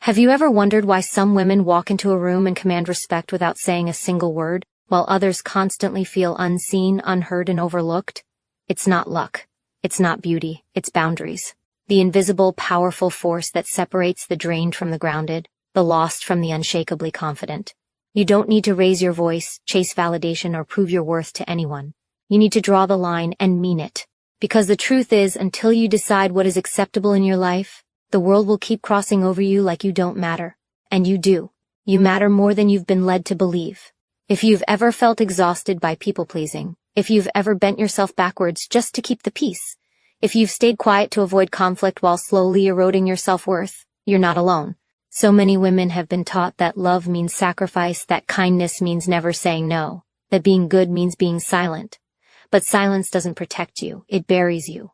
Have you ever wondered why some women walk into a room and command respect without saying a single word, while others constantly feel unseen, unheard, and overlooked? It's not luck. It's not beauty. It's boundaries. The invisible, powerful force that separates the drained from the grounded, the lost from the unshakably confident. You don't need to raise your voice, chase validation, or prove your worth to anyone. You need to draw the line and mean it. Because the truth is, until you decide what is acceptable in your life, the world will keep crossing over you like you don't matter. And you do. You matter more than you've been led to believe. If you've ever felt exhausted by people-pleasing, if you've ever bent yourself backwards just to keep the peace, if you've stayed quiet to avoid conflict while slowly eroding your self-worth, you're not alone. So many women have been taught that love means sacrifice, that kindness means never saying no, that being good means being silent. But silence doesn't protect you, it buries you.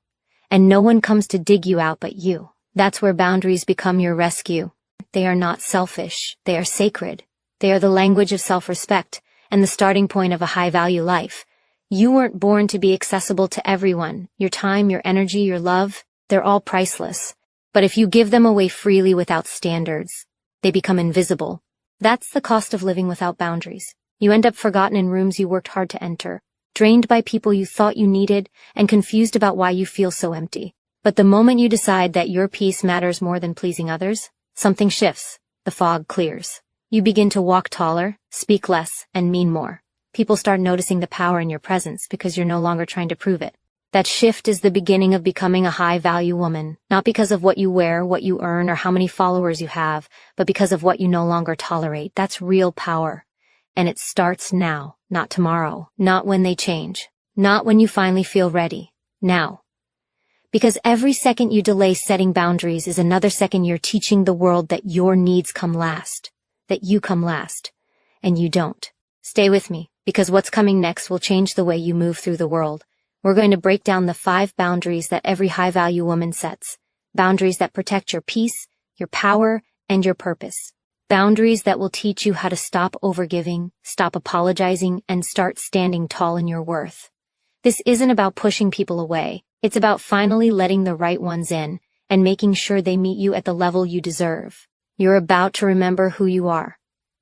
And no one comes to dig you out but you. That's where boundaries become your rescue. They are not selfish, they are sacred. They are the language of self-respect and the starting point of a high-value life. You weren't born to be accessible to everyone. Your time, your energy, your love, they're all priceless. But if you give them away freely without standards, they become invisible. That's the cost of living without boundaries. You end up forgotten in rooms you worked hard to enter, drained by people you thought you needed, and confused about why you feel so empty. But the moment you decide that your peace matters more than pleasing others, something shifts. The fog clears. You begin to walk taller, speak less, and mean more. People start noticing the power in your presence because you're no longer trying to prove it. That shift is the beginning of becoming a high-value woman, not because of what you wear, what you earn, or how many followers you have, but because of what you no longer tolerate. That's real power. And it starts now, not tomorrow, not when they change, not when you finally feel ready. Now. Because every second you delay setting boundaries is another second you're teaching the world that your needs come last, that you come last, and you don't. Stay with me, because what's coming next will change the way you move through the world. We're going to break down the 5 boundaries that every high-value woman sets. Boundaries that protect your peace, your power, and your purpose. Boundaries that will teach you how to stop overgiving, stop apologizing, and start standing tall in your worth. This isn't about pushing people away. It's about finally letting the right ones in and making sure they meet you at the level you deserve. You're about to remember who you are.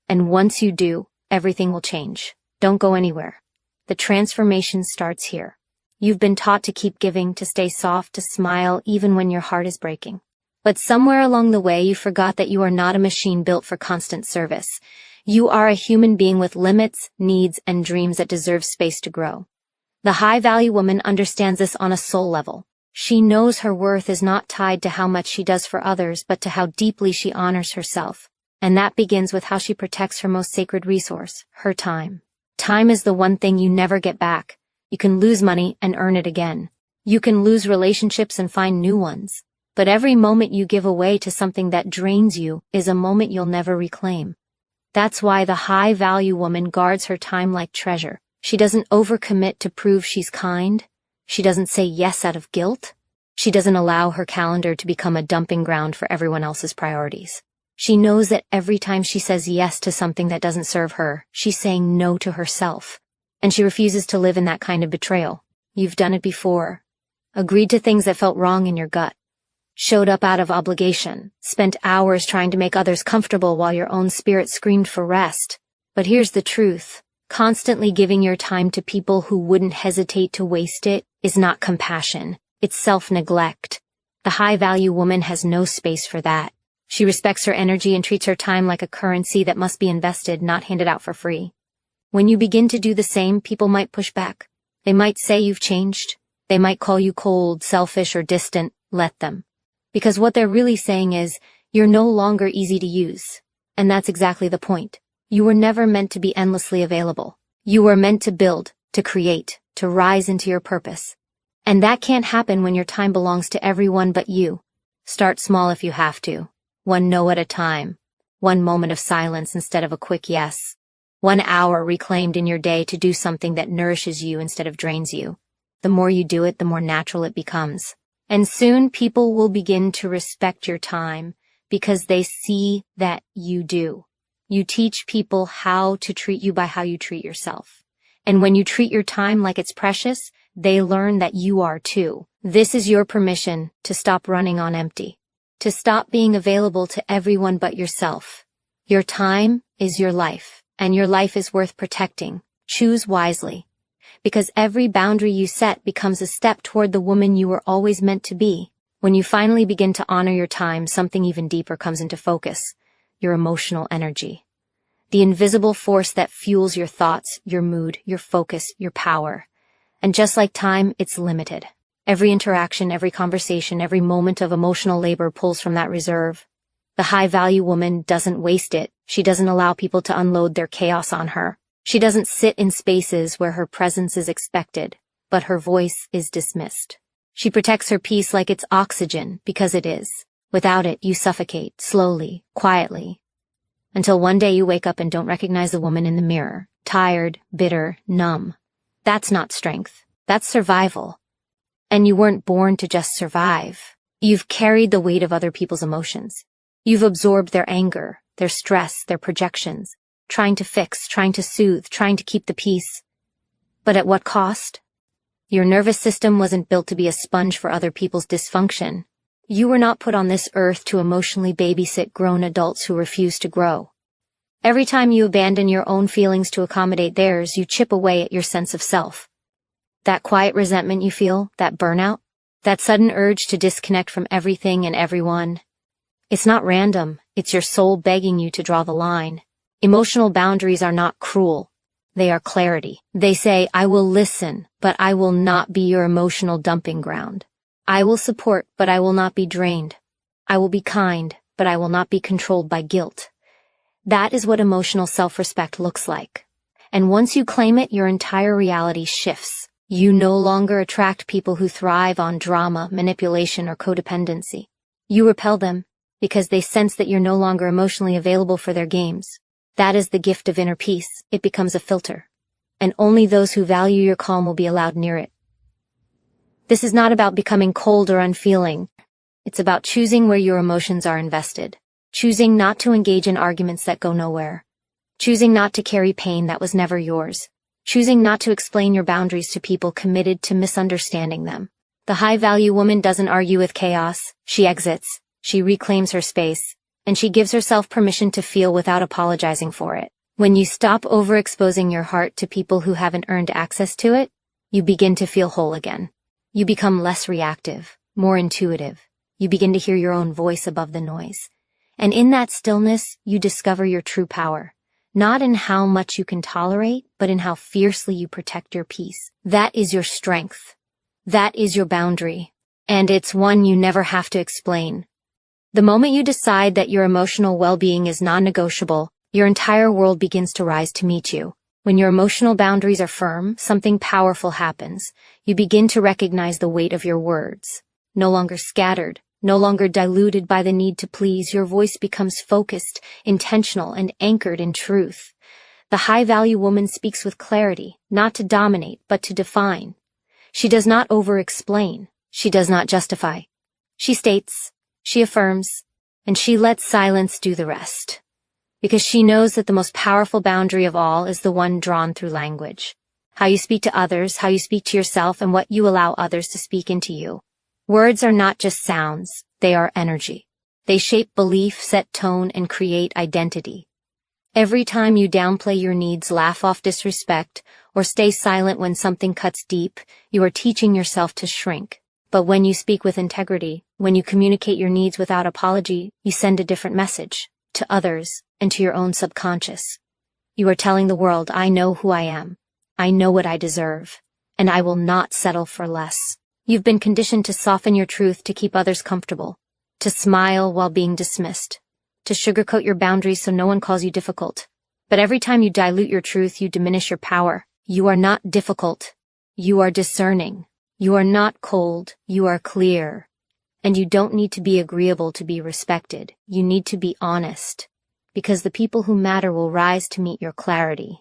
And once you do, everything will change. Don't go anywhere. The transformation starts here. You've been taught to keep giving, to stay soft, to smile, even when your heart is breaking. But somewhere along the way, you forgot that you are not a machine built for constant service. You are a human being with limits, needs, and dreams that deserve space to grow. The high-value woman understands this on a soul level. She knows her worth is not tied to how much she does for others, but to how deeply she honors herself. And that begins with how she protects her most sacred resource, her time. Time is the one thing you never get back. You can lose money and earn it again. You can lose relationships and find new ones. But every moment you give away to something that drains you is a moment you'll never reclaim. That's why the high-value woman guards her time like treasure. She doesn't overcommit to prove she's kind. She doesn't say yes out of guilt. She doesn't allow her calendar to become a dumping ground for everyone else's priorities. She knows that every time she says yes to something that doesn't serve her, she's saying no to herself. And she refuses to live in that kind of betrayal. You've done it before. Agreed to things that felt wrong in your gut. Showed up out of obligation. Spent hours trying to make others comfortable while your own spirit screamed for rest. But here's the truth. Constantly giving your time to people who wouldn't hesitate to waste it is not compassion. It's self-neglect. The high-value woman has no space for that. She respects her energy and treats her time like a currency that must be invested, not handed out for free. When you begin to do the same, people might push back. They might say you've changed. They might call you cold, selfish, or distant. Let them. Because what they're really saying is, you're no longer easy to use. And that's exactly the point. You were never meant to be endlessly available. You were meant to build, to create, to rise into your purpose. And that can't happen when your time belongs to everyone but you. Start small if you have to. 1 no at a time. 1 moment of silence instead of a quick yes. 1 hour reclaimed in your day to do something that nourishes you instead of drains you. The more you do it, the more natural it becomes. And soon people will begin to respect your time because they see that you do. You teach people how to treat you by how you treat yourself. And when you treat your time like it's precious, they learn that you are too. This is your permission to stop running on empty. To stop being available to everyone but yourself. Your time is your life, and your life is worth protecting. Choose wisely. Because every boundary you set becomes a step toward the woman you were always meant to be. When you finally begin to honor your time, something even deeper comes into focus. Your emotional energy. The invisible force that fuels your thoughts, your mood, your focus, your power. And just like time, it's limited. Every interaction, every conversation, every moment of emotional labor pulls from that reserve. The high-value woman doesn't waste it. She doesn't allow people to unload their chaos on her. She doesn't sit in spaces where her presence is expected, but her voice is dismissed. She protects her peace like it's oxygen, because it is. Without it, you suffocate, slowly, quietly. Until one day you wake up and don't recognize the woman in the mirror. Tired, bitter, numb. That's not strength. That's survival. And you weren't born to just survive. You've carried the weight of other people's emotions. You've absorbed their anger, their stress, their projections, trying to fix, trying to soothe, trying to keep the peace. But at what cost? Your nervous system wasn't built to be a sponge for other people's dysfunction. You were not put on this earth to emotionally babysit grown adults who refuse to grow. Every time you abandon your own feelings to accommodate theirs, you chip away at your sense of self. That quiet resentment you feel, that burnout, that sudden urge to disconnect from everything and everyone. It's not random, it's your soul begging you to draw the line. Emotional boundaries are not cruel. They are clarity. They say, I will listen, but I will not be your emotional dumping ground. I will support, but I will not be drained. I will be kind, but I will not be controlled by guilt. That is what emotional self-respect looks like. And once you claim it, your entire reality shifts. You no longer attract people who thrive on drama, manipulation, or codependency. You repel them because they sense that you're no longer emotionally available for their games. That is the gift of inner peace. It becomes a filter. And only those who value your calm will be allowed near it. This is not about becoming cold or unfeeling. It's about choosing where your emotions are invested. Choosing not to engage in arguments that go nowhere. Choosing not to carry pain that was never yours. Choosing not to explain your boundaries to people committed to misunderstanding them. The high-value woman doesn't argue with chaos. She exits. She reclaims her space. And she gives herself permission to feel without apologizing for it. When you stop overexposing your heart to people who haven't earned access to it, you begin to feel whole again. You become less reactive, more intuitive. You begin to hear your own voice above the noise. And in that stillness, you discover your true power. Not in how much you can tolerate, but in how fiercely you protect your peace. That is your strength. That is your boundary. And it's one you never have to explain. The moment you decide that your emotional well-being is non-negotiable, your entire world begins to rise to meet you. When your emotional boundaries are firm, something powerful happens. You begin to recognize the weight of your words. No longer scattered, no longer diluted by the need to please, your voice becomes focused, intentional, and anchored in truth. The high-value woman speaks with clarity, not to dominate, but to define. She does not over-explain. She does not justify. She states, she affirms, and she lets silence do the rest. Because she knows that the most powerful boundary of all is the one drawn through language. How you speak to others, how you speak to yourself, and what you allow others to speak into you. Words are not just sounds, they are energy. They shape belief, set tone, and create identity. Every time you downplay your needs, laugh off disrespect, or stay silent when something cuts deep, you are teaching yourself to shrink. But when you speak with integrity, when you communicate your needs without apology, you send a different message to others and to your own subconscious. You are telling the world, I know who I am. I know what I deserve, and I will not settle for less. You've been conditioned to soften your truth to keep others comfortable, to smile while being dismissed, to sugarcoat your boundaries so no one calls you difficult. But every time you dilute your truth, you diminish your power. You are not difficult. You are discerning. You are not cold. You are clear. And you don't need to be agreeable to be respected. You need to be honest. Because the people who matter will rise to meet your clarity.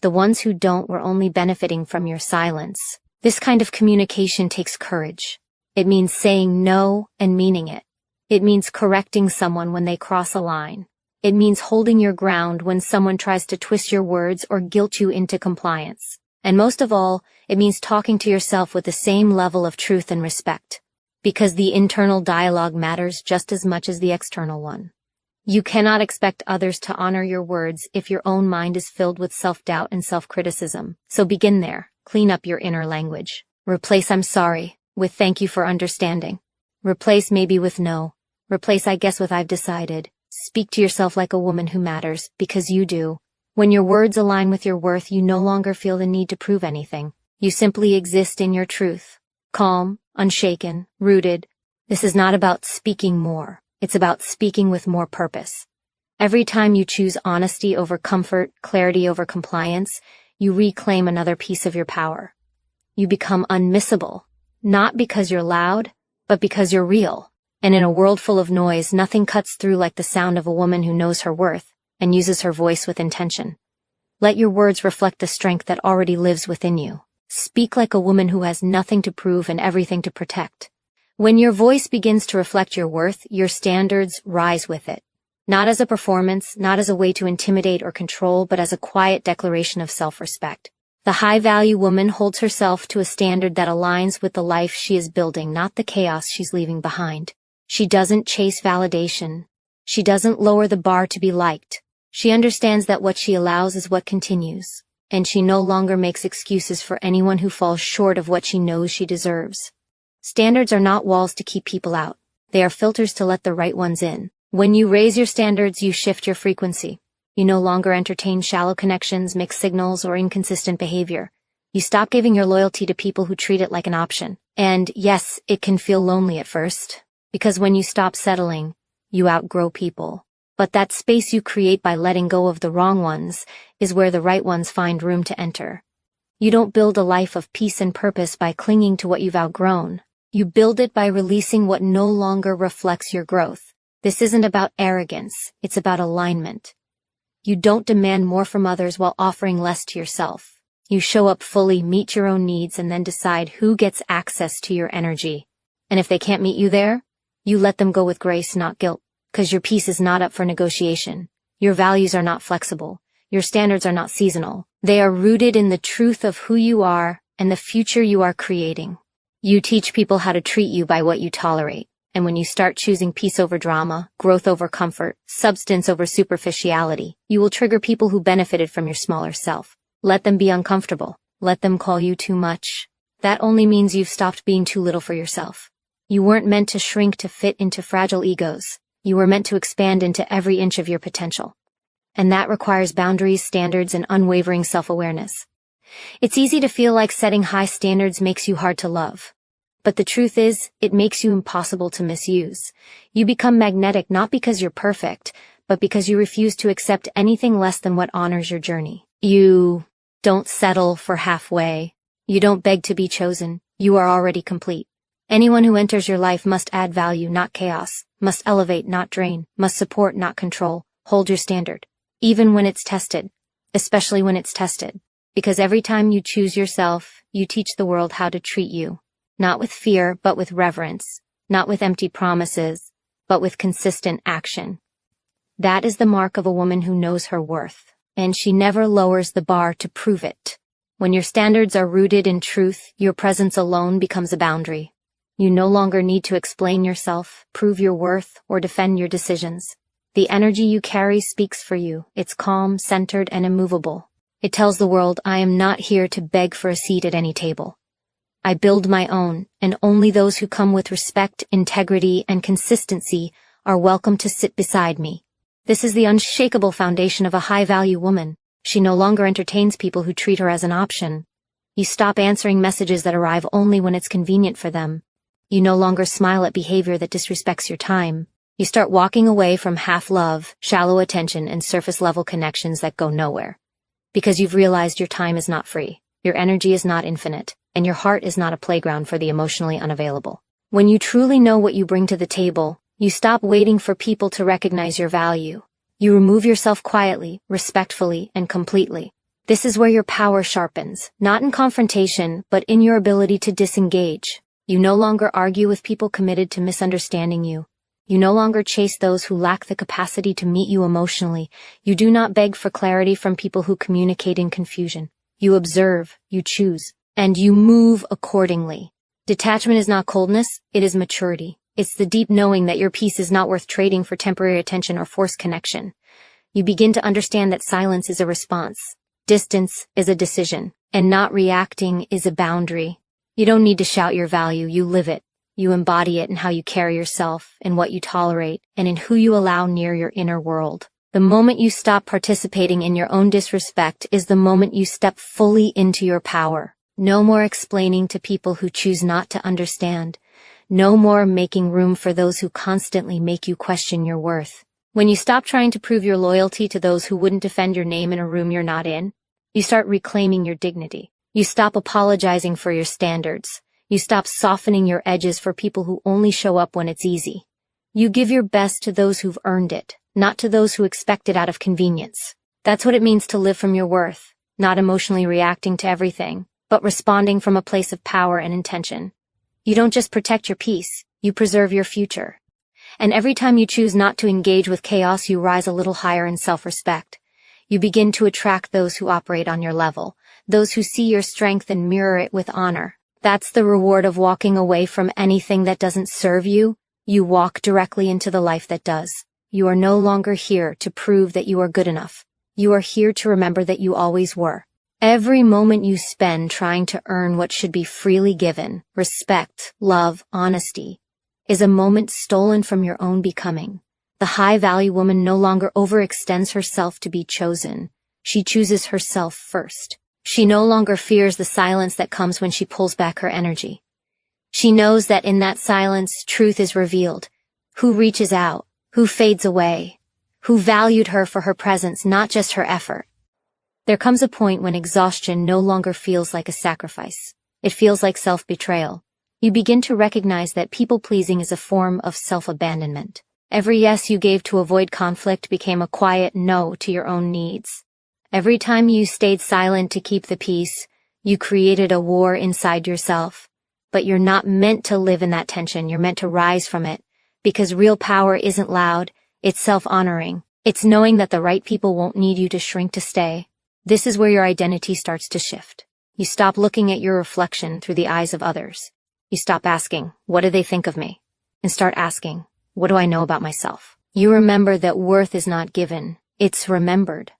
The ones who don't were only benefiting from your silence. This kind of communication takes courage. It means saying no and meaning it. It means correcting someone when they cross a line. It means holding your ground when someone tries to twist your words or guilt you into compliance. And most of all, it means talking to yourself with the same level of truth and respect. Because the internal dialogue matters just as much as the external one. You cannot expect others to honor your words if your own mind is filled with self-doubt and self-criticism. So begin there. Clean up your inner language. Replace "I'm sorry" with "thank you for understanding." Replace "maybe" with "no." Replace "I guess" with "I've decided." Speak to yourself like a woman who matters, because you do. When your words align with your worth, you no longer feel the need to prove anything. You simply exist in your truth. Calm, unshaken, rooted. This is not about speaking more. It's about speaking with more purpose. Every time you choose honesty over comfort, clarity over compliance, you reclaim another piece of your power. You become unmissable, not because you're loud, but because you're real. And in a world full of noise, nothing cuts through like the sound of a woman who knows her worth and uses her voice with intention. Let your words reflect the strength that already lives within you. Speak like a woman who has nothing to prove and everything to protect. When your voice begins to reflect your worth, your standards rise with it. Not as a performance, not as a way to intimidate or control, but as a quiet declaration of self-respect. The high-value woman holds herself to a standard that aligns with the life she is building, not the chaos she's leaving behind. She doesn't chase validation. She doesn't lower the bar to be liked. She understands that what she allows is what continues. And she no longer makes excuses for anyone who falls short of what she knows she deserves. Standards are not walls to keep people out. They are filters to let the right ones in. When you raise your standards, you shift your frequency. You no longer entertain shallow connections, mixed signals, or inconsistent behavior. You stop giving your loyalty to people who treat it like an option. And yes, it can feel lonely at first, because when you stop settling, you outgrow people. But that space you create by letting go of the wrong ones is where the right ones find room to enter. You don't build a life of peace and purpose by clinging to what you've outgrown. You build it by releasing what no longer reflects your growth. This isn't about arrogance, it's about alignment. You don't demand more from others while offering less to yourself. You show up fully, meet your own needs, and then decide who gets access to your energy. And if they can't meet you there, you let them go with grace, not guilt. Because your peace is not up for negotiation. Your values are not flexible. Your standards are not seasonal. They are rooted in the truth of who you are and the future you are creating. You teach people how to treat you by what you tolerate. And when you start choosing peace over drama, growth over comfort, substance over superficiality, you will trigger people who benefited from your smaller self. Let them be uncomfortable. Let them call you too much. That only means you've stopped being too little for yourself. You weren't meant to shrink to fit into fragile egos. You were meant to expand into every inch of your potential. And that requires boundaries, standards, and unwavering self-awareness. It's easy to feel like setting high standards makes you hard to love. But the truth is, it makes you impossible to misuse. You become magnetic not because you're perfect, but because you refuse to accept anything less than what honors your journey. You don't settle for halfway. You don't beg to be chosen. You are already complete. Anyone who enters your life must add value, not chaos. Must elevate, not drain. Must support, not control. Hold your standard. Even when it's tested. Especially when it's tested. Because every time you choose yourself, you teach the world how to treat you. Not with fear, but with reverence. Not with empty promises, but with consistent action. That is the mark of a woman who knows her worth. And she never lowers the bar to prove it. When your standards are rooted in truth, your presence alone becomes a boundary. You no longer need to explain yourself, prove your worth, or defend your decisions. The energy you carry speaks for you. It's calm, centered, and immovable. It tells the world, I am not here to beg for a seat at any table. I build my own, and only those who come with respect, integrity, and consistency are welcome to sit beside me. This is the unshakable foundation of a high-value woman. She no longer entertains people who treat her as an option. You stop answering messages that arrive only when it's convenient for them. You no longer smile at behavior that disrespects your time. You start walking away from half-love, shallow attention, and surface-level connections that go nowhere. Because you've realized your time is not free, your energy is not infinite, and your heart is not a playground for the emotionally unavailable. When you truly know what you bring to the table, you stop waiting for people to recognize your value. You remove yourself quietly, respectfully, and completely. This is where your power sharpens, not in confrontation, but in your ability to disengage. You no longer argue with people committed to misunderstanding you. You no longer chase those who lack the capacity to meet you emotionally. You do not beg for clarity from people who communicate in confusion. You observe, you choose, and you move accordingly. Detachment is not coldness, it is maturity. It's the deep knowing that your peace is not worth trading for temporary attention or forced connection. You begin to understand that silence is a response, distance is a decision, and not reacting is a boundary. You don't need to shout your value, you live it. You embody it in how you carry yourself, in what you tolerate, and in who you allow near your inner world. The moment you stop participating in your own disrespect is the moment you step fully into your power. No more explaining to people who choose not to understand. No more making room for those who constantly make you question your worth. When you stop trying to prove your loyalty to those who wouldn't defend your name in a room you're not in, you start reclaiming your dignity. You stop apologizing for your standards. You stop softening your edges for people who only show up when it's easy. You give your best to those who've earned it, not to those who expect it out of convenience. That's what it means to live from your worth, not emotionally reacting to everything, but responding from a place of power and intention. You don't just protect your peace, you preserve your future. And every time you choose not to engage with chaos, you rise a little higher in self-respect. You begin to attract those who operate on your level, those who see your strength and mirror it with honor. That's the reward of walking away from anything that doesn't serve you. You walk directly into the life that does. You are no longer here to prove that you are good enough. You are here to remember that you always were. Every moment you spend trying to earn what should be freely given, respect, love, honesty, is a moment stolen from your own becoming. The high-value woman no longer overextends herself to be chosen. She chooses herself first. She no longer fears the silence that comes when she pulls back her energy. She knows that in that silence, truth is revealed. Who reaches out, who fades away, who valued her for her presence, not just her effort. There comes a point when exhaustion no longer feels like a sacrifice. It feels like self-betrayal. You begin to recognize that people-pleasing is a form of self-abandonment. Every yes you gave to avoid conflict became a quiet no to your own needs. Every time you stayed silent to keep the peace, you created a war inside yourself. But you're not meant to live in that tension, you're meant to rise from it. Because real power isn't loud, it's self-honoring. It's knowing that the right people won't need you to shrink to stay. This is where your identity starts to shift. You stop looking at your reflection through the eyes of others. You stop asking, what do they think of me? And start asking, what do I know about myself? You remember that worth is not given, it's remembered.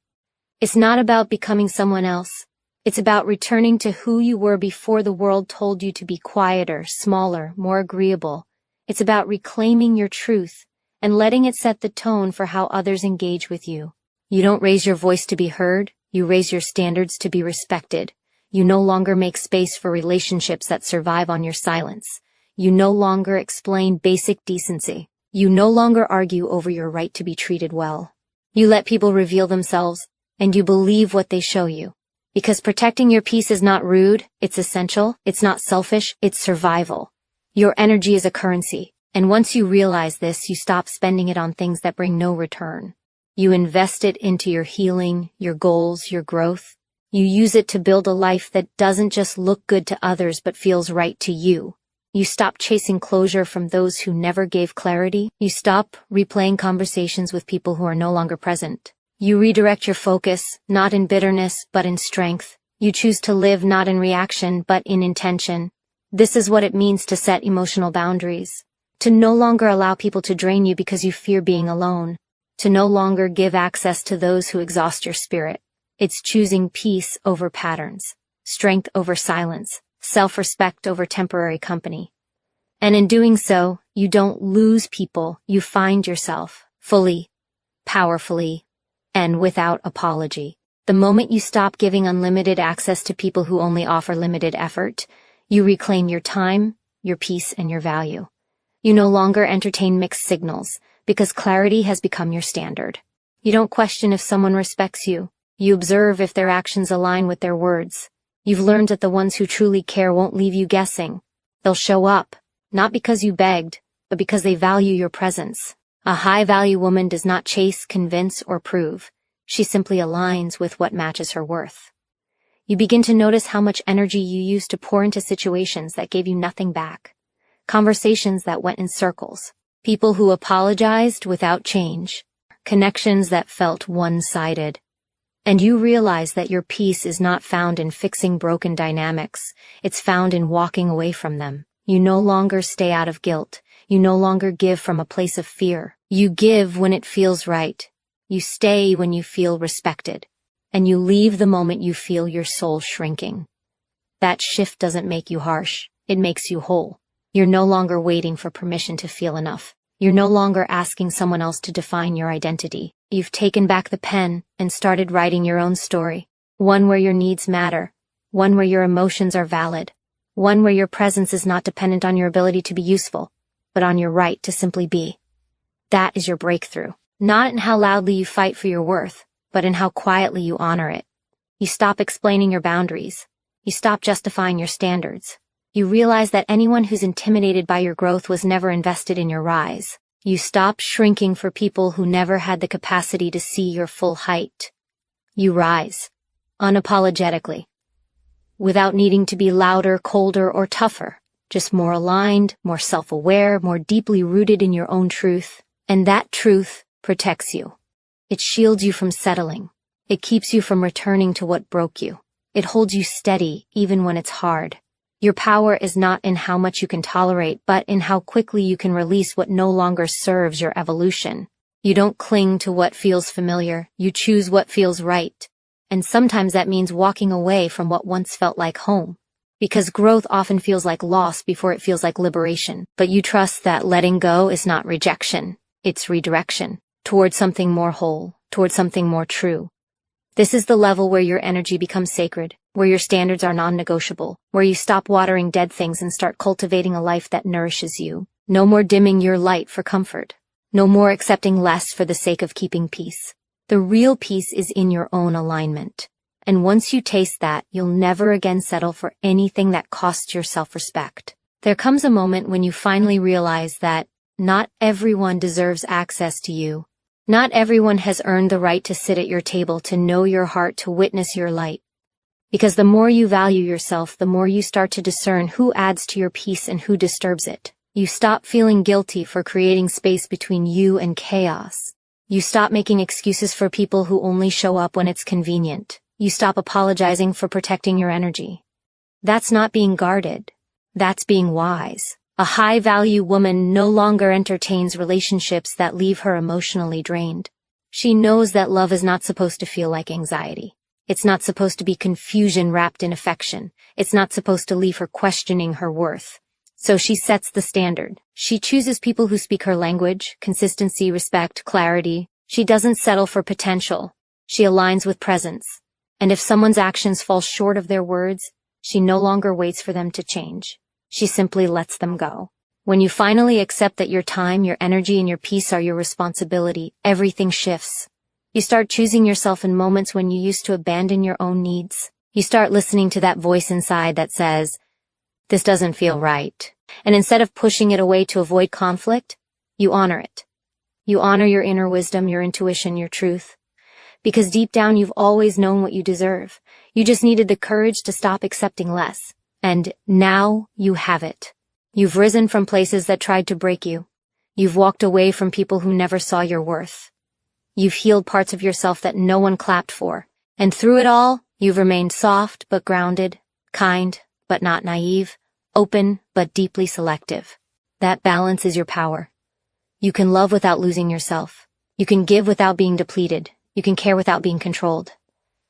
It's not about becoming someone else. It's about returning to who you were before the world told you to be quieter, smaller, more agreeable. It's about reclaiming your truth and letting it set the tone for how others engage with you. You don't raise your voice to be heard, you raise your standards to be respected. You no longer make space for relationships that survive on your silence. You no longer explain basic decency. You no longer argue over your right to be treated well. You let people reveal themselves, and you believe what they show you. Because protecting your peace is not rude, it's essential, it's not selfish, it's survival. Your energy is a currency, and once you realize this, you stop spending it on things that bring no return. You invest it into your healing, your goals, your growth. You use it to build a life that doesn't just look good to others but feels right to you. You stop chasing closure from those who never gave clarity. You stop replaying conversations with people who are no longer present. You redirect your focus, not in bitterness, but in strength. You choose to live not in reaction, but in intention. This is what it means to set emotional boundaries. To no longer allow people to drain you because you fear being alone. To no longer give access to those who exhaust your spirit. It's choosing peace over patterns, strength over silence, self-respect over temporary company. And in doing so, you don't lose people, you find yourself, fully, powerfully, and without apology. The moment you stop giving unlimited access to people who only offer limited effort, you reclaim your time, your peace, and your value. You no longer entertain mixed signals, because clarity has become your standard. You don't question if someone respects you. You observe if their actions align with their words. You've learned that the ones who truly care won't leave you guessing. They'll show up, not because you begged, but because they value your presence. A high-value woman does not chase, convince, or prove. She simply aligns with what matches her worth. You begin to notice how much energy you used to pour into situations that gave you nothing back. Conversations that went in circles. People who apologized without change. Connections that felt one-sided. And you realize that your peace is not found in fixing broken dynamics, it's found in walking away from them. You no longer stay out of guilt. You no longer give from a place of fear. You give when it feels right. You stay when you feel respected. And you leave the moment you feel your soul shrinking. That shift doesn't make you harsh. It makes you whole. You're no longer waiting for permission to feel enough. You're no longer asking someone else to define your identity. You've taken back the pen and started writing your own story. One where your needs matter. One where your emotions are valid. One where your presence is not dependent on your ability to be useful, but on your right to simply be. That is your breakthrough. Not in how loudly you fight for your worth, but in how quietly you honor it. You stop explaining your boundaries. You stop justifying your standards. You realize that anyone who's intimidated by your growth was never invested in your rise. You stop shrinking for people who never had the capacity to see your full height. You rise, unapologetically, without needing to be louder, colder, or tougher, just more aligned, more self-aware, more deeply rooted in your own truth. And that truth protects you. It shields you from settling. It keeps you from returning to what broke you. It holds you steady even when it's hard. Your power is not in how much you can tolerate, but in how quickly you can release what no longer serves your evolution. You don't cling to what feels familiar. You choose what feels right. And sometimes that means walking away from what once felt like home. Because growth often feels like loss before it feels like liberation. But you trust that letting go is not rejection. It's redirection. Towards something more whole. Towards something more true. This is the level where your energy becomes sacred, where your standards are non-negotiable, where you stop watering dead things and start cultivating a life that nourishes you. No more dimming your light for comfort. No more accepting less for the sake of keeping peace. The real peace is in your own alignment. And once you taste that, you'll never again settle for anything that costs your self-respect. There comes a moment when you finally realize that not everyone deserves access to you. Not everyone has earned the right to sit at your table, to know your heart, to witness your light. Because the more you value yourself, the more you start to discern who adds to your peace and who disturbs it. You stop feeling guilty for creating space between you and chaos. You stop making excuses for people who only show up when it's convenient. You stop apologizing for protecting your energy. That's not being guarded. That's being wise. A high-value woman no longer entertains relationships that leave her emotionally drained. She knows that love is not supposed to feel like anxiety. It's not supposed to be confusion wrapped in affection. It's not supposed to leave her questioning her worth. So she sets the standard. She chooses people who speak her language, consistency, respect, clarity. She doesn't settle for potential. She aligns with presence. And if someone's actions fall short of their words, she no longer waits for them to change. She simply lets them go. When you finally accept that your time, your energy, and your peace are your responsibility, everything shifts. You start choosing yourself in moments when you used to abandon your own needs. You start listening to that voice inside that says, "This doesn't feel right." And instead of pushing it away to avoid conflict, you honor it. You honor your inner wisdom, your intuition, your truth. Because deep down you've always known what you deserve. You just needed the courage to stop accepting less. And now you have it. You've risen from places that tried to break you. You've walked away from people who never saw your worth. You've healed parts of yourself that no one clapped for. And through it all, you've remained soft but grounded, kind but not naive, open but deeply selective. That balance is your power. You can love without losing yourself. You can give without being depleted. You can care without being controlled.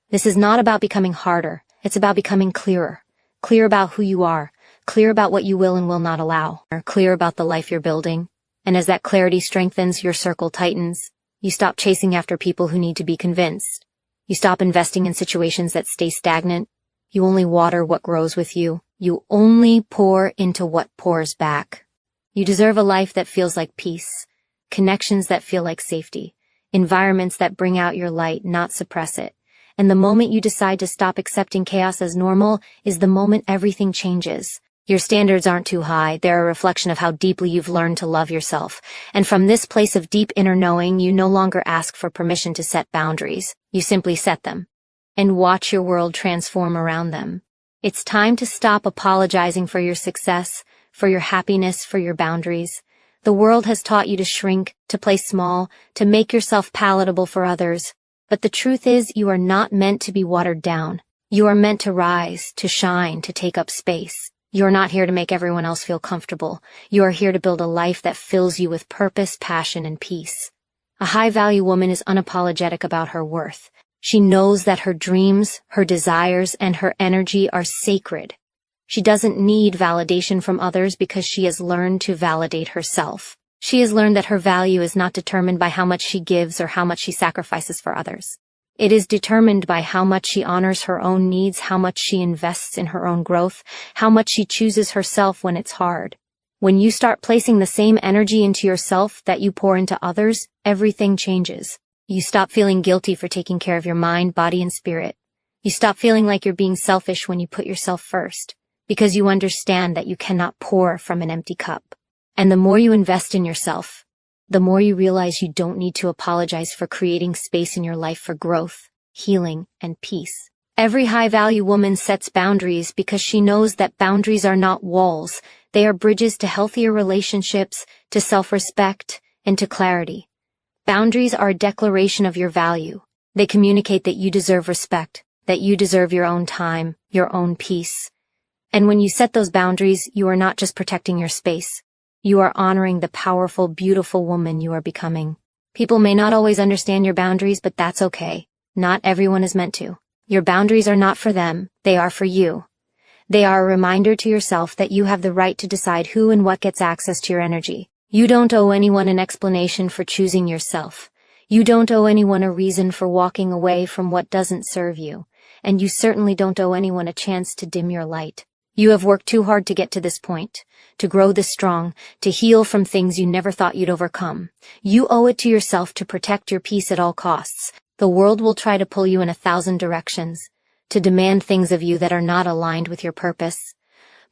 This is not about becoming harder. It's about becoming clearer. Clear about who you are, clear about what you will and will not allow, or clear about the life you're building. And as that clarity strengthens, your circle tightens. You stop chasing after people who need to be convinced. You stop investing in situations that stay stagnant. You only water what grows with you. You only pour into what pours back. You deserve a life that feels like peace, connections that feel like safety, environments that bring out your light, not suppress it. And the moment you decide to stop accepting chaos as normal is the moment everything changes. Your standards aren't too high. They're a reflection of how deeply you've learned to love yourself. And from this place of deep inner knowing, you no longer ask for permission to set boundaries. You simply set them. And watch your world transform around them. It's time to stop apologizing for your success, for your happiness, for your boundaries. The world has taught you to shrink, to play small, to make yourself palatable for others. But the truth is, you are not meant to be watered down. You are meant to rise, to shine, to take up space. You're not here to make everyone else feel comfortable. You are here to build a life that fills you with purpose, passion, and peace. A high-value woman is unapologetic about her worth. She knows that her dreams, her desires, and her energy are sacred. She doesn't need validation from others because she has learned to validate herself. She has learned that her value is not determined by how much she gives or how much she sacrifices for others. It is determined by how much she honors her own needs, how much she invests in her own growth, how much she chooses herself when it's hard. When you start placing the same energy into yourself that you pour into others, everything changes. You stop feeling guilty for taking care of your mind, body, and spirit. You stop feeling like you're being selfish when you put yourself first, because you understand that you cannot pour from an empty cup. And the more you invest in yourself, the more you realize you don't need to apologize for creating space in your life for growth, healing, and peace. Every high-value woman sets boundaries because she knows that boundaries are not walls. They are bridges to healthier relationships, to self-respect, and to clarity. Boundaries are a declaration of your value. They communicate that you deserve respect, that you deserve your own time, your own peace. And when you set those boundaries, you are not just protecting your space. You are honoring the powerful, beautiful woman you are becoming. People may not always understand your boundaries, but that's okay. Not everyone is meant to. Your boundaries are not for them, they are for you. They are a reminder to yourself that you have the right to decide who and what gets access to your energy. You don't owe anyone an explanation for choosing yourself. You don't owe anyone a reason for walking away from what doesn't serve you. And you certainly don't owe anyone a chance to dim your light. You have worked too hard to get to this point, to grow this strong, to heal from things you never thought you'd overcome. You owe it to yourself to protect your peace at all costs. The world will try to pull you in 1,000 directions, to demand things of you that are not aligned with your purpose.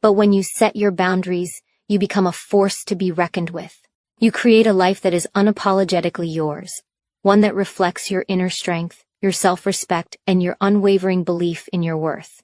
But when you set your boundaries, you become a force to be reckoned with. You create a life that is unapologetically yours, one that reflects your inner strength, your self-respect, and your unwavering belief in your worth.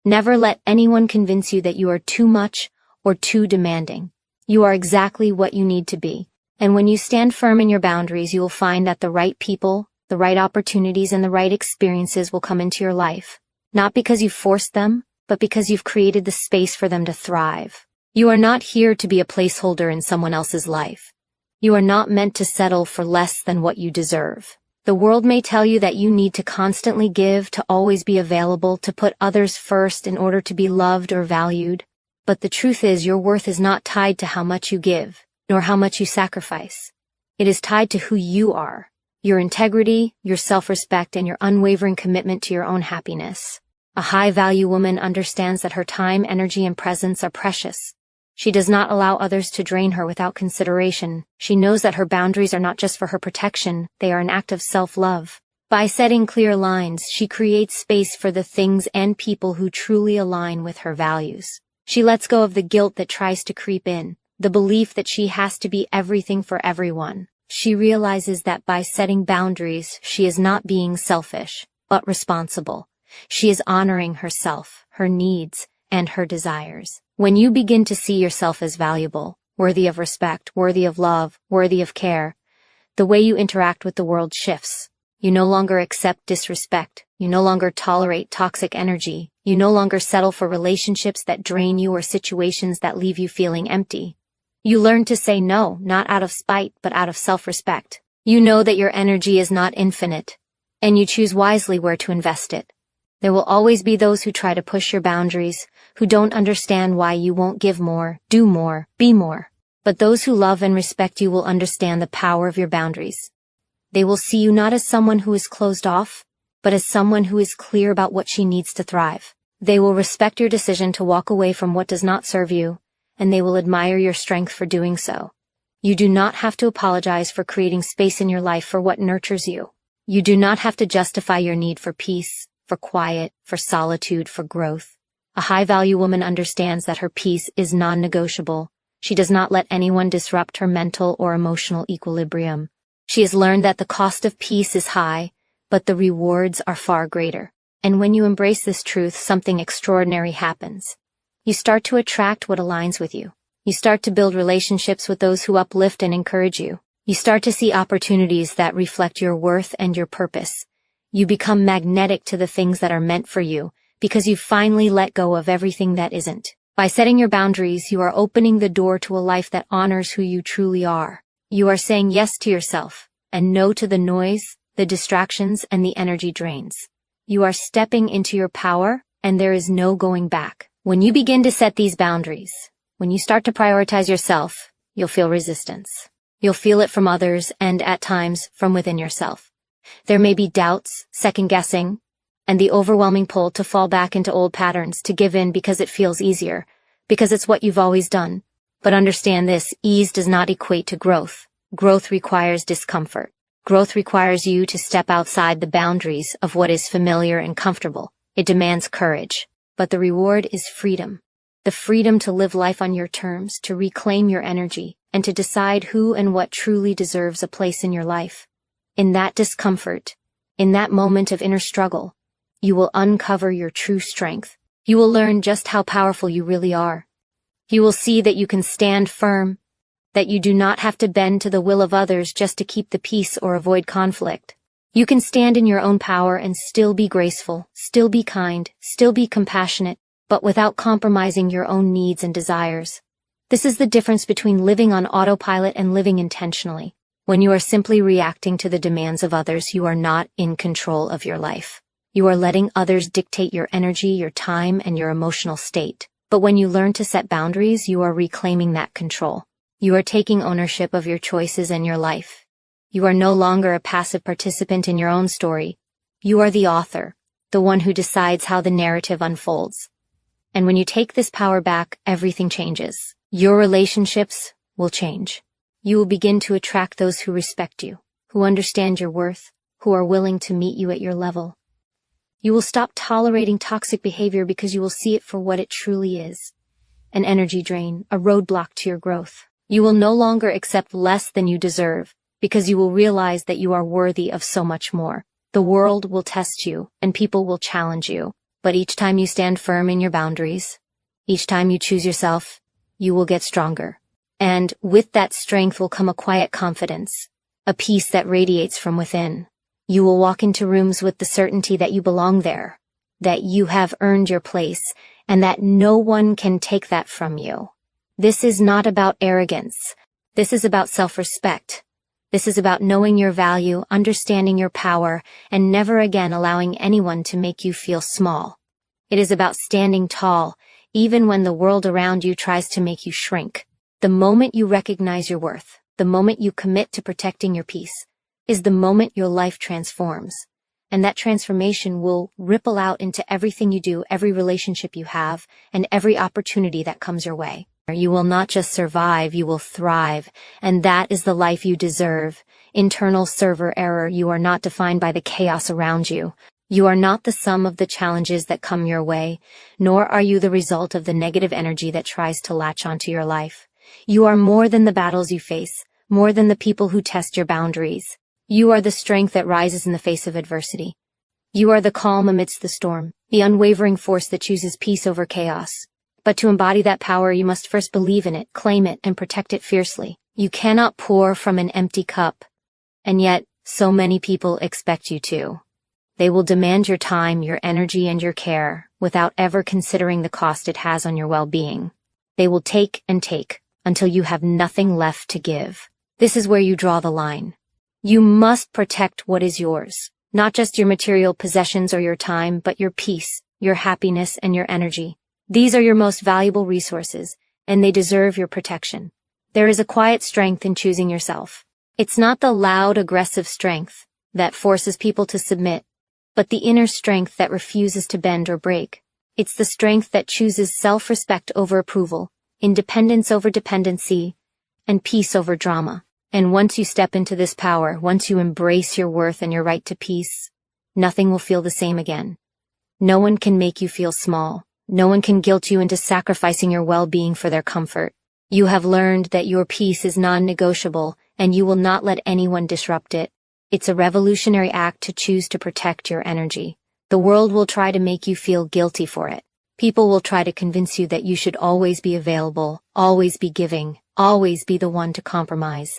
Never let anyone convince you that you are too much or too demanding. You are exactly what you need to be. And when you stand firm in your boundaries, you will find that the right people, the right opportunities, and the right experiences will come into your life. Not because you forced them, but because you've created the space for them to thrive. You are not here to be a placeholder in someone else's life. You are not meant to settle for less than what you deserve. The world may tell you that you need to constantly give, to always be available, to put others first in order to be loved or valued. But the truth is, your worth is not tied to how much you give, nor how much you sacrifice. It is tied to who you are, your integrity, your self-respect, and your unwavering commitment to your own happiness. A high-value woman understands that her time, energy, and presence are precious. She does not allow others to drain her without consideration. She knows that her boundaries are not just for her protection, they are an act of self-love. By setting clear lines, she creates space for the things and people who truly align with her values. She lets go of the guilt that tries to creep in, the belief that she has to be everything for everyone. She realizes that by setting boundaries, she is not being selfish, but responsible. She is honoring herself, her needs, and her desires. When you begin to see yourself as valuable, worthy of respect, worthy of love, worthy of care, the way you interact with the world shifts. You no longer accept disrespect. You no longer tolerate toxic energy. You no longer settle for relationships that drain you or situations that leave you feeling empty. You learn to say no, not out of spite, but out of self-respect. You know that your energy is not infinite, and you choose wisely where to invest it. There will always be those who try to push your boundaries, who don't understand why you won't give more, do more, be more. But those who love and respect you will understand the power of your boundaries. They will see you not as someone who is closed off, but as someone who is clear about what she needs to thrive. They will respect your decision to walk away from what does not serve you, and they will admire your strength for doing so. You do not have to apologize for creating space in your life for what nurtures you. You do not have to justify your need for peace, for quiet, for solitude, for growth. A high-value woman understands that her peace is non-negotiable. She does not let anyone disrupt her mental or emotional equilibrium. She has learned that the cost of peace is high, but the rewards are far greater. And when you embrace this truth, something extraordinary happens. You start to attract what aligns with you. You start to build relationships with those who uplift and encourage you. You start to see opportunities that reflect your worth and your purpose. You become magnetic to the things that are meant for you, because you finally let go of everything that isn't. By setting your boundaries, you are opening the door to a life that honors who you truly are. You are saying yes to yourself, and no to the noise, the distractions, and the energy drains. You are stepping into your power, and there is no going back. When you begin to set these boundaries, when you start to prioritize yourself, you'll feel resistance. You'll feel it from others and, at times, from within yourself. There may be doubts, second-guessing, and the overwhelming pull to fall back into old patterns, to give in because it feels easier, because it's what you've always done. But understand this, ease does not equate to growth. Growth requires discomfort. Growth requires you to step outside the boundaries of what is familiar and comfortable. It demands courage. But the reward is freedom. The freedom to live life on your terms, to reclaim your energy, and to decide who and what truly deserves a place in your life. In that discomfort, in that moment of inner struggle, you will uncover your true strength. You will learn just how powerful you really are. You will see that you can stand firm, that you do not have to bend to the will of others just to keep the peace or avoid conflict. You can stand in your own power and still be graceful, still be kind, still be compassionate, but without compromising your own needs and desires. This is the difference between living on autopilot and living intentionally. When you are simply reacting to the demands of others, you are not in control of your life. You are letting others dictate your energy, your time, and your emotional state. But when you learn to set boundaries, you are reclaiming that control. You are taking ownership of your choices and your life. You are no longer a passive participant in your own story. You are the author, the one who decides how the narrative unfolds. And when you take this power back, everything changes. Your relationships will change. You will begin to attract those who respect you, who understand your worth, who are willing to meet you at your level. You will stop tolerating toxic behavior because you will see it for what it truly is. An energy drain, a roadblock to your growth. You will no longer accept less than you deserve, because you will realize that you are worthy of so much more. The world will test you, and people will challenge you. But each time you stand firm in your boundaries, each time you choose yourself, you will get stronger. And with that strength will come a quiet confidence, a peace that radiates from within. You will walk into rooms with the certainty that you belong there, that you have earned your place, and that no one can take that from you. This is not about arrogance. This is about self-respect. This is about knowing your value, understanding your power, and never again allowing anyone to make you feel small. It is about standing tall, even when the world around you tries to make you shrink. The moment you recognize your worth, the moment you commit to protecting your peace, is the moment your life transforms. And that transformation will ripple out into everything you do, every relationship you have, and every opportunity that comes your way. You will not just survive, you will thrive, and that is the life you deserve. Internal server error, you are not defined by the chaos around you. You are not the sum of the challenges that come your way, nor are you the result of the negative energy that tries to latch onto your life. You are more than the battles you face, more than the people who test your boundaries. You are the strength that rises in the face of adversity. You are the calm amidst the storm, the unwavering force that chooses peace over chaos. But to embody that power, you must first believe in it, claim it, and protect it fiercely. You cannot pour from an empty cup. And yet, so many people expect you to. They will demand your time, your energy, and your care, without ever considering the cost it has on your well-being. They will take and take, until you have nothing left to give. This is where you draw the line. You must protect what is yours. Not just your material possessions or your time, but your peace, your happiness, and your energy. These are your most valuable resources, and they deserve your protection. There is a quiet strength in choosing yourself. It's not the loud, aggressive strength that forces people to submit, but the inner strength that refuses to bend or break. It's the strength that chooses self-respect over approval, independence over dependency, and peace over drama. And once you step into this power, once you embrace your worth and your right to peace, nothing will feel the same again. No one can make you feel small. No one can guilt you into sacrificing your well-being for their comfort. You have learned that your peace is non-negotiable, and you will not let anyone disrupt it. It's a revolutionary act to choose to protect your energy. The world will try to make you feel guilty for it. People will try to convince you that you should always be available, always be giving, always be the one to compromise.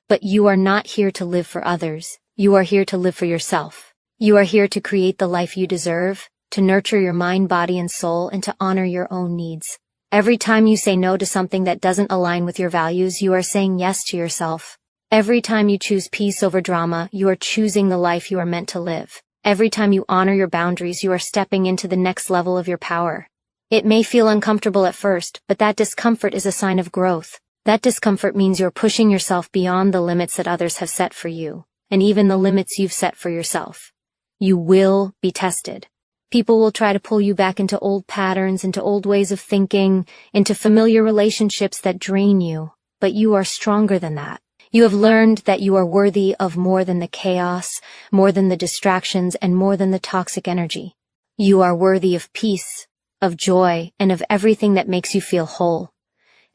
But you are not here to live for others. You are here to live for yourself. You are here to create the life you deserve, to nurture your mind, body, and soul, and to honor your own needs. Every time you say no to something that doesn't align with your values, you are saying yes to yourself. Every time you choose peace over drama, you are choosing the life you are meant to live. Every time you honor your boundaries, you are stepping into the next level of your power. It may feel uncomfortable at first, but that discomfort is a sign of growth. That discomfort means you're pushing yourself beyond the limits that others have set for you, and even the limits you've set for yourself. You will be tested. People will try to pull you back into old patterns, into old ways of thinking, into familiar relationships that drain you, but you are stronger than that. You have learned that you are worthy of more than the chaos, more than the distractions, and more than the toxic energy. You are worthy of peace, of joy, and of everything that makes you feel whole.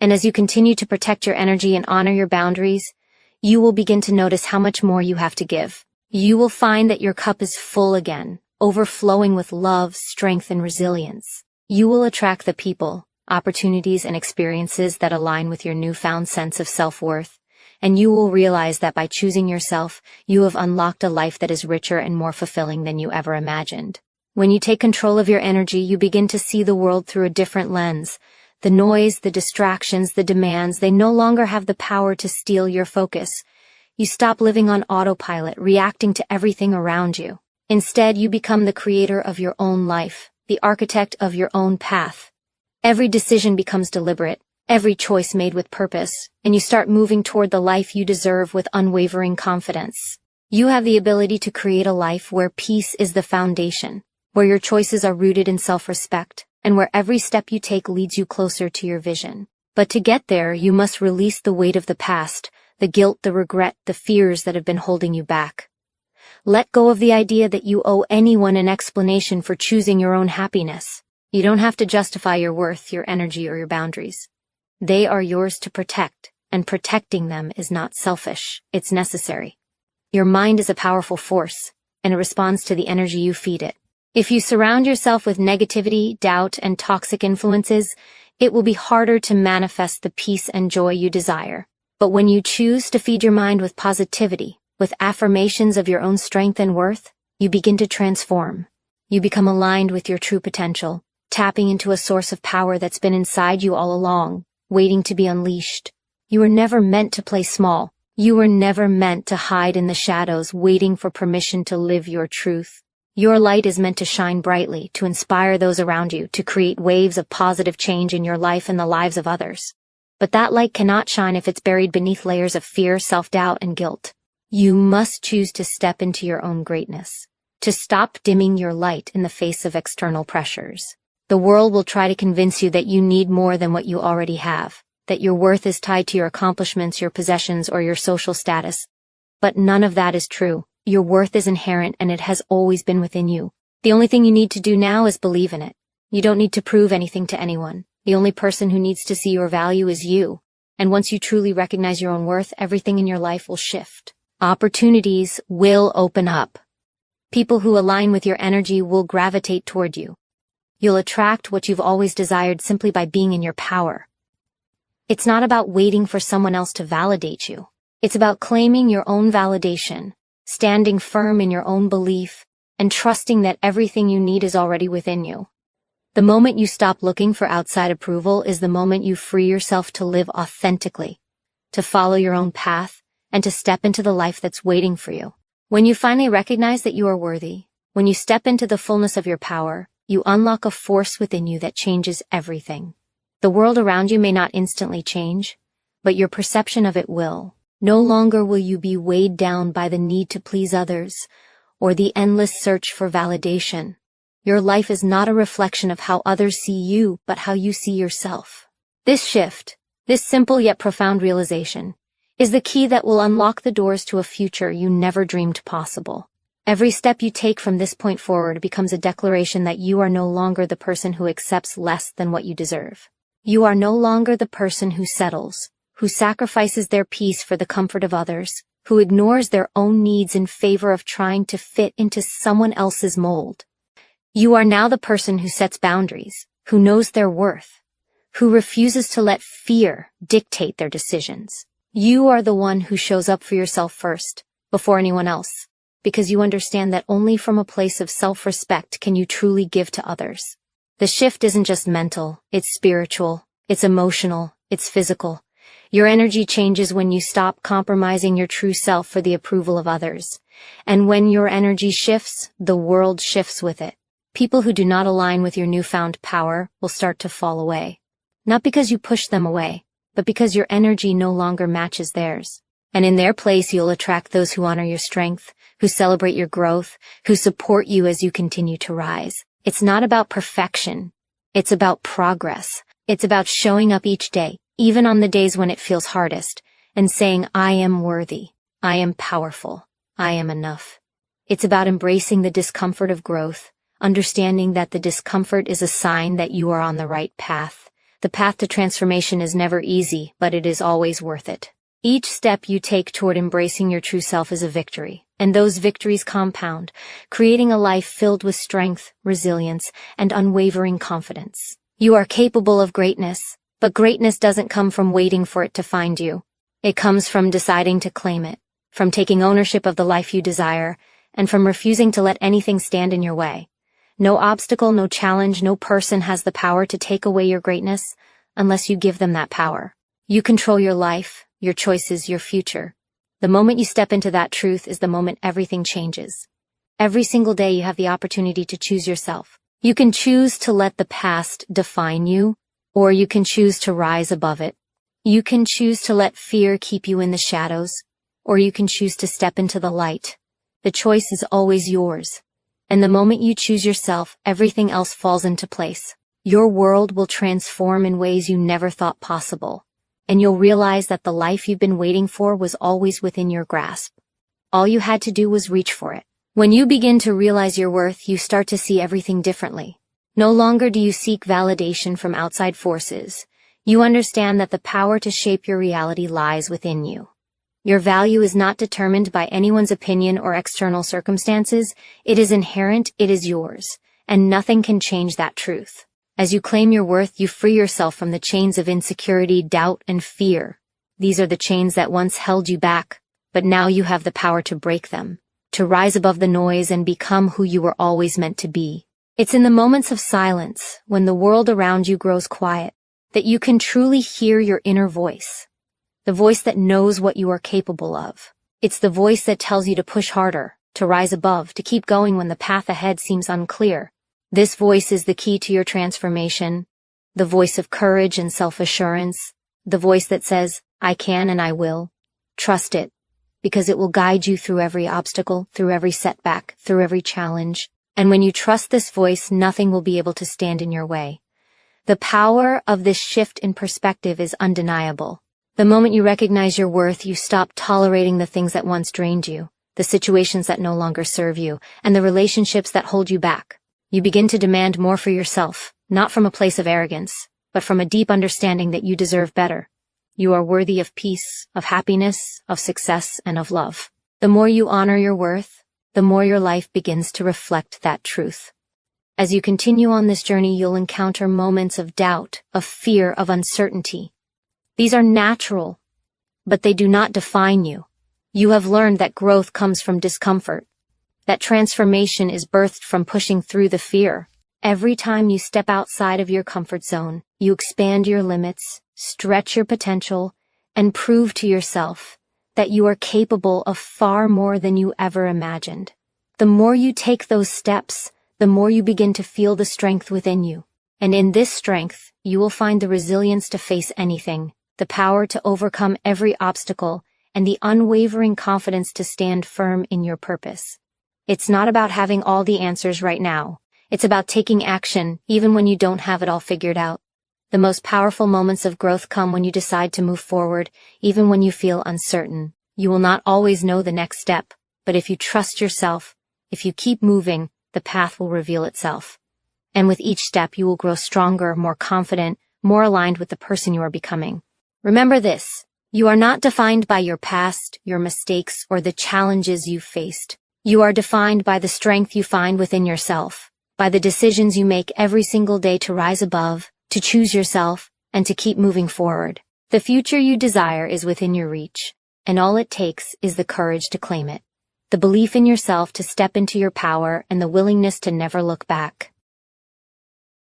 And as you continue to protect your energy and honor your boundaries, you will begin to notice how much more you have to give. You will find that your cup is full again, overflowing with love, strength, and resilience. You will attract the people, opportunities, and experiences that align with your newfound sense of self-worth. And you will realize that by choosing yourself, you have unlocked a life that is richer and more fulfilling than you ever imagined. When you take control of your energy, you begin to see the world through a different lens. The noise, the distractions, the demands, they no longer have the power to steal your focus. You stop living on autopilot, reacting to everything around you. Instead, you become the creator of your own life, the architect of your own path. Every decision becomes deliberate, every choice made with purpose, and you start moving toward the life you deserve with unwavering confidence. You have the ability to create a life where peace is the foundation, where your choices are rooted in self-respect, and where every step you take leads you closer to your vision. But to get there, you must release the weight of the past, the guilt, the regret, the fears that have been holding you back. Let go of the idea that you owe anyone an explanation for choosing your own happiness. You don't have to justify your worth, your energy, or your boundaries. They are yours to protect, and protecting them is not selfish, it's necessary. Your mind is a powerful force, and it responds to the energy you feed it. If you surround yourself with negativity, doubt, and toxic influences, it will be harder to manifest the peace and joy you desire. But when you choose to feed your mind with positivity, with affirmations of your own strength and worth, you begin to transform. You become aligned with your true potential, tapping into a source of power that's been inside you all along, waiting to be unleashed. You were never meant to play small. You were never meant to hide in the shadows, waiting for permission to live your truth. Your light is meant to shine brightly, to inspire those around you, to create waves of positive change in your life and the lives of others. But that light cannot shine if it's buried beneath layers of fear, self-doubt, and guilt. You must choose to step into your own greatness, to stop dimming your light in the face of external pressures. The world will try to convince you that you need more than what you already have, that your worth is tied to your accomplishments, your possessions, or your social status. But none of that is true. Your worth is inherent, and it has always been within you. The only thing you need to do now is believe in it. You don't need to prove anything to anyone. The only person who needs to see your value is you. And once you truly recognize your own worth, everything in your life will shift. Opportunities will open up. People who align with your energy will gravitate toward you. You'll attract what you've always desired simply by being in your power. It's not about waiting for someone else to validate you. It's about claiming your own validation, standing firm in your own belief, and trusting that everything you need is already within you. The moment you stop looking for outside approval is the moment you free yourself to live authentically, to follow your own path, and to step into the life that's waiting for you. When you finally recognize that you are worthy, when you step into the fullness of your power, you unlock a force within you that changes everything. The world around you may not instantly change, but your perception of it will. No longer will you be weighed down by the need to please others, or the endless search for validation. Your life is not a reflection of how others see you, but how you see yourself. This shift, this simple yet profound realization, is the key that will unlock the doors to a future you never dreamed possible. Every step you take from this point forward becomes a declaration that you are no longer the person who accepts less than what you deserve. You are no longer the person who settles, who sacrifices their peace for the comfort of others, who ignores their own needs in favor of trying to fit into someone else's mold. You are now the person who sets boundaries, who knows their worth, who refuses to let fear dictate their decisions. You are the one who shows up for yourself first, before anyone else, because you understand that only from a place of self-respect can you truly give to others. The shift isn't just mental, it's spiritual. It's emotional, it's physical. Your energy changes when you stop compromising your true self for the approval of others. And when your energy shifts, the world shifts with it. People who do not align with your newfound power will start to fall away. Not because you push them away, but because your energy no longer matches theirs. And in their place, you'll attract those who honor your strength, who celebrate your growth, who support you as you continue to rise. It's not about perfection. It's about progress. It's about showing up each day, even on the days when it feels hardest, and saying, I am worthy. I am powerful. I am enough. It's about embracing the discomfort of growth, understanding that the discomfort is a sign that you are on the right path. The path to transformation is never easy, but it is always worth it. Each step you take toward embracing your true self is a victory, and those victories compound, creating a life filled with strength, resilience, and unwavering confidence. You are capable of greatness, but greatness doesn't come from waiting for it to find you. It comes from deciding to claim it, from taking ownership of the life you desire, and from refusing to let anything stand in your way. No obstacle, no challenge, no person has the power to take away your greatness unless you give them that power. You control your life, your choices, your future. The moment you step into that truth is the moment everything changes. Every single day you have the opportunity to choose yourself. You can choose to let the past define you, or you can choose to rise above it. You can choose to let fear keep you in the shadows, or you can choose to step into the light. The choice is always yours. And the moment you choose yourself, everything else falls into place. Your world will transform in ways you never thought possible. And you'll realize that the life you've been waiting for was always within your grasp. All you had to do was reach for it. When you begin to realize your worth, you start to see everything differently. No longer do you seek validation from outside forces. You understand that the power to shape your reality lies within you. Your value is not determined by anyone's opinion or external circumstances. It is inherent, it is yours, and nothing can change that truth. As you claim your worth, you free yourself from the chains of insecurity, doubt, and fear. These are the chains that once held you back, but now you have the power to break them, to rise above the noise and become who you were always meant to be. It's in the moments of silence, when the world around you grows quiet, that you can truly hear your inner voice. The voice that knows what you are capable of. It's the voice that tells you to push harder, to rise above, to keep going when the path ahead seems unclear. This voice is the key to your transformation, the voice of courage and self-assurance, the voice that says, I can and I will. Trust it, because it will guide you through every obstacle, through every setback, through every challenge. And when you trust this voice, nothing will be able to stand in your way. The power of this shift in perspective is undeniable. The moment you recognize your worth, you stop tolerating the things that once drained you, the situations that no longer serve you, and the relationships that hold you back. You begin to demand more for yourself, not from a place of arrogance, but from a deep understanding that you deserve better. You are worthy of peace, of happiness, of success, and of love. The more you honor your worth, the more your life begins to reflect that truth. As you continue on this journey, you'll encounter moments of doubt, of fear, of uncertainty. These are natural, but they do not define you. You have learned that growth comes from discomfort, that transformation is birthed from pushing through the fear. Every time you step outside of your comfort zone, you expand your limits, stretch your potential, and prove to yourself that you are capable of far more than you ever imagined. The more you take those steps, the more you begin to feel the strength within you. And in this strength, you will find the resilience to face anything, the power to overcome every obstacle, and the unwavering confidence to stand firm in your purpose. It's not about having all the answers right now. It's about taking action, even when you don't have it all figured out. The most powerful moments of growth come when you decide to move forward, even when you feel uncertain. You will not always know the next step, but if you trust yourself, if you keep moving, the path will reveal itself. And with each step, you will grow stronger, more confident, more aligned with the person you are becoming. Remember this, you are not defined by your past, your mistakes, or the challenges you've faced. You are defined by the strength you find within yourself, by the decisions you make every single day to rise above, to choose yourself, and to keep moving forward. The future you desire is within your reach, and all it takes is the courage to claim it, the belief in yourself to step into your power, and the willingness to never look back.